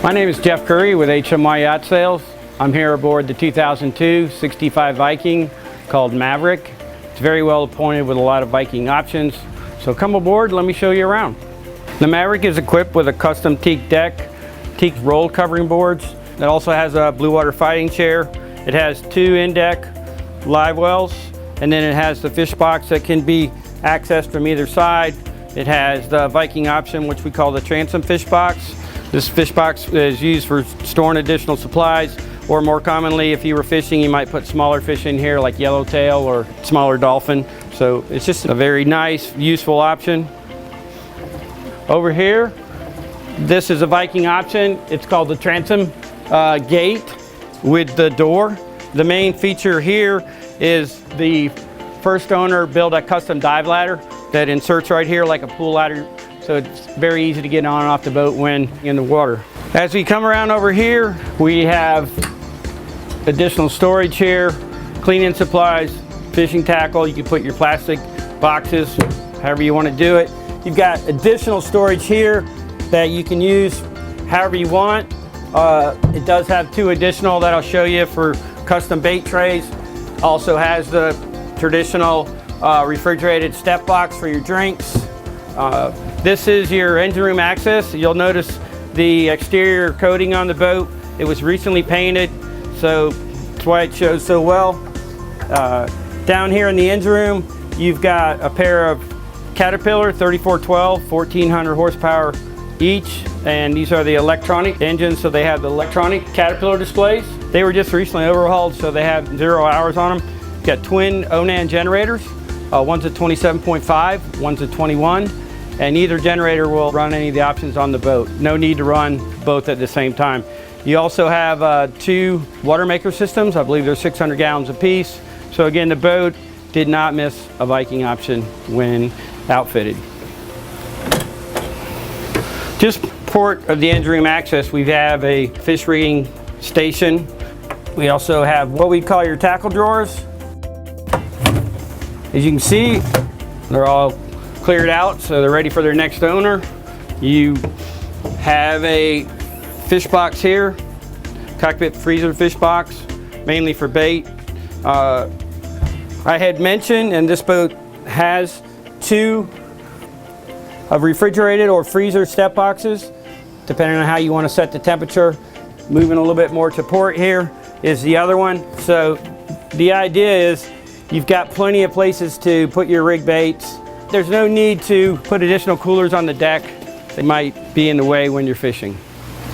My name is Jeff Curry with HMY Yacht Sales. I'm here aboard the 2002 65 Viking called Maverick. It's very well appointed with a lot of Viking options. So come aboard, let me show you around. The Maverick is equipped with a custom teak deck, teak roll covering boards. It also has a blue water fighting chair. It has 2 in-deck live wells, and then it has the fish box that can be accessed from either side. It has the Viking option, which we call the Transom fish box. This fish box is used for storing additional supplies, or more commonly, if you were fishing, you might put smaller fish in here like yellowtail or smaller dolphin. So it's just a very nice, useful option. Over here, this is a Viking option. It's called the Transom gate with the door. The main feature here is the first owner built a custom dive ladder that inserts right here like a pool ladder. So it's very easy to get on and off the boat when in the water. As we come around over here, we have additional storage here, cleaning supplies, fishing tackle. You can put your plastic boxes, however you want to do it. You've got additional storage here that you can use however you want. It does have 2 additional that I'll show you for custom bait trays. Also has the traditional refrigerated step box for your drinks. This is your engine room access. You'll notice the exterior coating on the boat. It was recently painted, so that's why it shows so well. Down here in the engine room, you've got a pair of Caterpillar 3412, 1400 horsepower each, and these are the electronic engines, so they have the electronic Caterpillar displays. They were just recently overhauled, so they have 0 hours on them. You've got twin Onan generators. One's a 27.5, one's a 21, and either generator will run any of the options on the boat. No need to run both at the same time. You also have 2 water maker systems. I believe they're 600 gallons apiece. So again, the boat did not miss a Viking option when outfitted. Just port of the engine room access, we have a fish rigging station. We also have what we call your tackle drawers. As you can see, they're all cleared out, so they're ready for their next owner. You have a fish box here, Cockpit freezer fish box, mainly for bait. I had mentioned, and this boat has 2 of refrigerated or freezer step boxes, depending on how you want to set the temperature. Moving a little bit more to port here is the other one. So the idea is you've got plenty of places to put your rig baits. There's no need to put additional coolers on the deck. They might be in the way when you're fishing.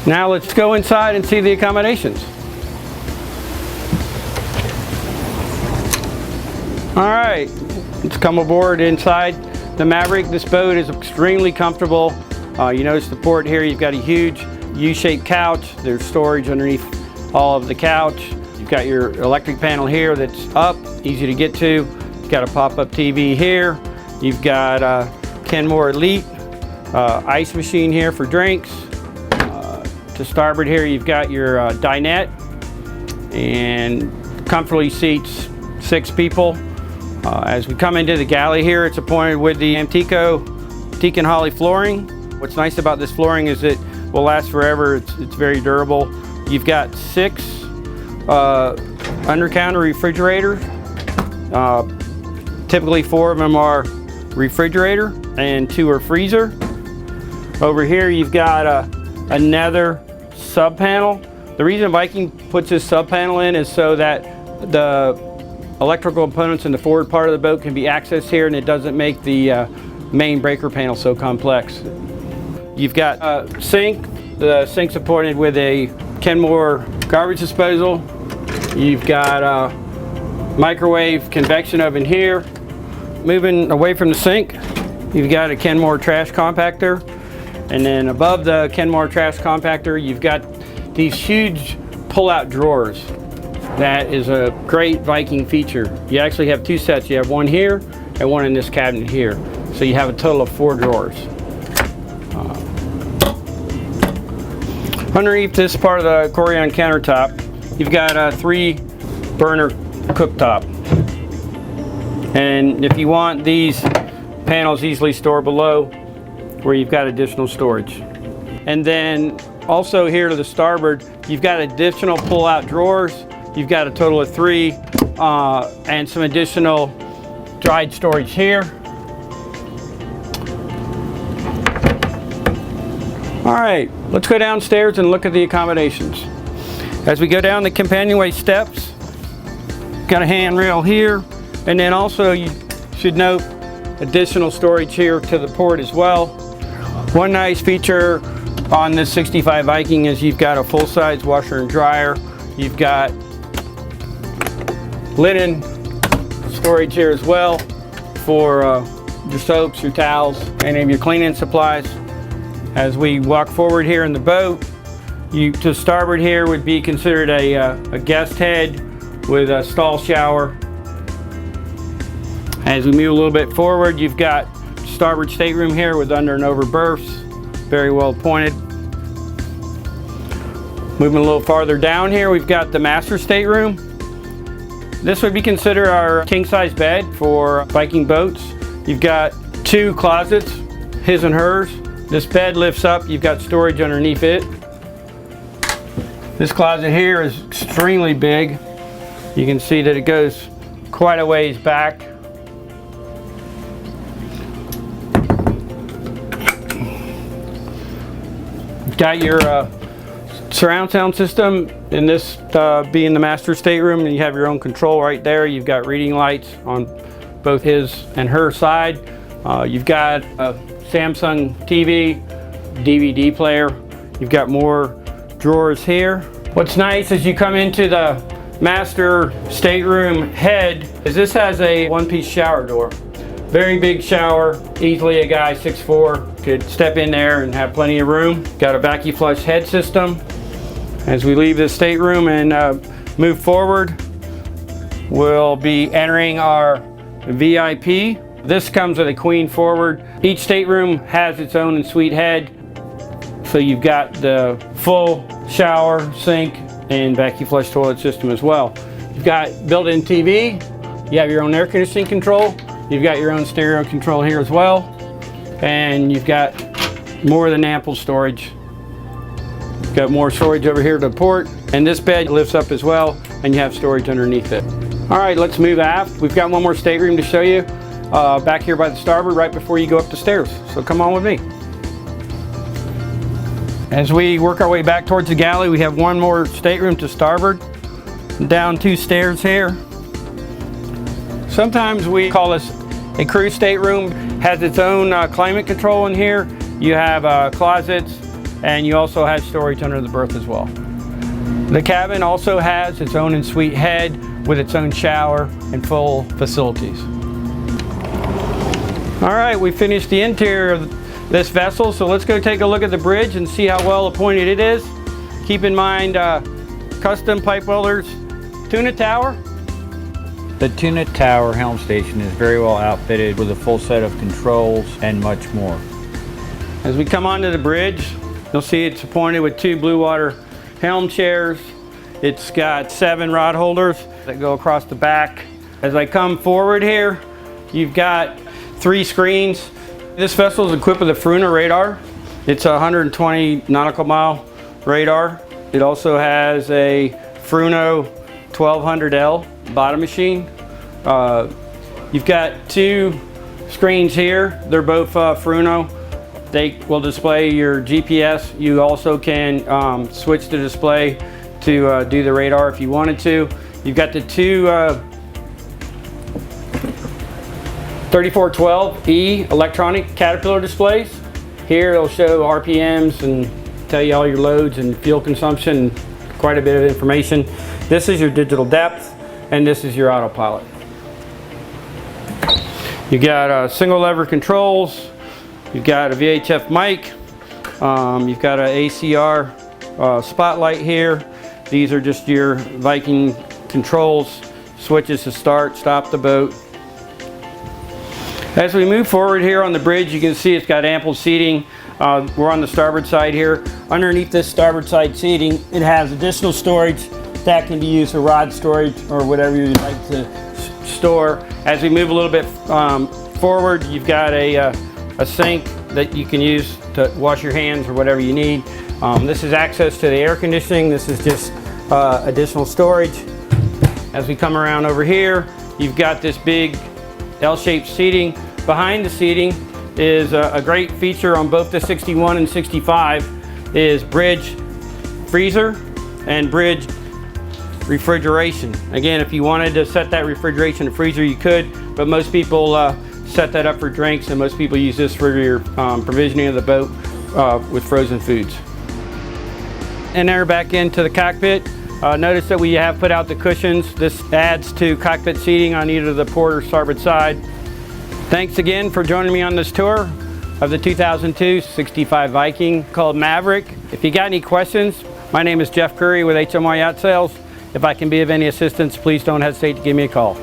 Now let's go inside and see the accommodations. All right, let's come aboard inside the Maverick. This boat is extremely comfortable. You notice the port here, you've got a huge U-shaped couch. There's storage underneath all of the couch. You've got your electric panel here that's up, easy to get to. You've got a pop-up TV here. You've got Kenmore Elite ice machine here for drinks. To starboard here, you've got your dinette, and comfortably seats 6 people. As we come into the galley here, it's appointed with the Amtico teak and holly flooring. What's nice about this flooring is it will last forever. It's very durable. You've got 6 under-counter refrigerators. Typically 4 of them are refrigerator and 2 are freezer. Over here you've got another sub panel. The reason Viking puts this sub panel in is so that the electrical components in the forward part of the boat can be accessed here, and it doesn't make the main breaker panel so complex. You've got a sink. The sink's appointed with a Kenmore garbage disposal. You've got a microwave convection oven here. Moving away from the sink, you've got a Kenmore trash compactor. And then above the Kenmore trash compactor, you've got these huge pull-out drawers. That is a great Viking feature. You actually have 2 sets. You have one here and one in this cabinet here. So you have a total of 4 drawers. Underneath this part of the Corian countertop, you've got a 3-burner cooktop. And if you want these panels easily stored below, where you've got additional storage. And then Also here to the starboard, you've got additional pull-out drawers. You've got a total of 3 and some additional dried storage here. All right, let's go downstairs and look at the accommodations. As we go down the companionway steps, got a handrail here, and then also you should note additional storage here to the port as well. One nice feature on this 65 Viking is you've got a full-size washer and dryer. You've got linen storage here as well for your soaps, your towels, any of your cleaning supplies. As we walk forward here in the boat, to starboard here would be considered a guest head with a stall shower. As we move a little bit forward, you've got starboard stateroom here with under and over berths, very well appointed. Moving a little farther down here, we've got the master stateroom. This would be considered our king-size bed for Viking boats. You've got 2 closets, his and hers. This bed lifts up, you've got storage underneath it. This closet here is extremely big. You can see that it goes quite a ways back. Got your surround sound system, in this being the master stateroom, and you have your own control right there. You've got reading lights on both his and her side. You've got a Samsung TV, DVD player. You've got more drawers here. What's nice as you come into the master stateroom head is this has a one-piece shower door. Very big shower, easily a guy 6'4" could step in there and have plenty of room. Got a vacuum flush head system. As we leave this stateroom and move forward, we'll be entering our VIP. This comes with a queen forward. Each stateroom has its own ensuite head. So you've got the full shower, sink, and vacuum flush toilet system as well. You've got built-in TV. You have your own air conditioning control. You've got your own stereo control here as well. And you've got more than ample storage. You've got more storage over here to the port. And this bed lifts up as well, and you have storage underneath it. All right, let's move aft. We've got one more stateroom to show you. Back here by the starboard, right before you go up the stairs. So come on with me. As we work our way back towards the galley, we have one more stateroom to starboard. Down 2 stairs here. Sometimes we call this a crew stateroom. Has its own climate control in here. You have closets, and you also have storage under the berth as well. The cabin also has its own ensuite head with its own shower and full facilities. All right, we finished the interior of this vessel, so let's go take a look at the bridge and see how well appointed it is. Keep in mind, custom pipe welders tuna tower. The tuna tower helm station is very well outfitted with a full set of controls and much more. As we come onto the bridge, you'll see it's appointed with 2 blue water helm chairs. It's got 7 rod holders that go across the back. As I come forward here, you've got 3 screens. This vessel is equipped with a Fruna radar. It's a 120 nautical mile radar. It also has a Fruno 1200L bottom machine. You've got 2 screens here. They're both Fruno. They will display your GPS. You also can switch the display to do the radar if you wanted to. You've got the 2 3412E electronic Caterpillar displays. Here it'll show RPMs and tell you all your loads and fuel consumption, quite a bit of information. This is your digital depth, and this is your autopilot. You got single lever controls. You've got a VHF mic. You've got an ACR spotlight here. These are just your Viking controls, switches to start, stop the boat. As we move forward here on the bridge, you can see it's got ample seating. We're on the starboard side here. Underneath this starboard side seating, it has additional storage that can be used for rod storage or whatever you'd like to store. As we move a little bit forward, you've got a sink that you can use to wash your hands or whatever you need. This is access to the air conditioning. This is just additional storage. As we come around over here, you've got this big L-shaped seating. Behind the seating is a great feature on both the 61 and 65 is bridge freezer and bridge refrigeration. Again, if you wanted to set that refrigeration and freezer, you could, but most people set that up for drinks, and most people use this for your provisioning of the boat with frozen foods. And enter back into the cockpit. Notice that we have put out the cushions. This adds to cockpit seating on either the port or starboard side. Thanks again for joining me on this tour of the 2002 65 Viking called Maverick. If you got any questions, my name is Jeff Curry with HMY Yacht Sales. If I can be of any assistance, please don't hesitate to give me a call.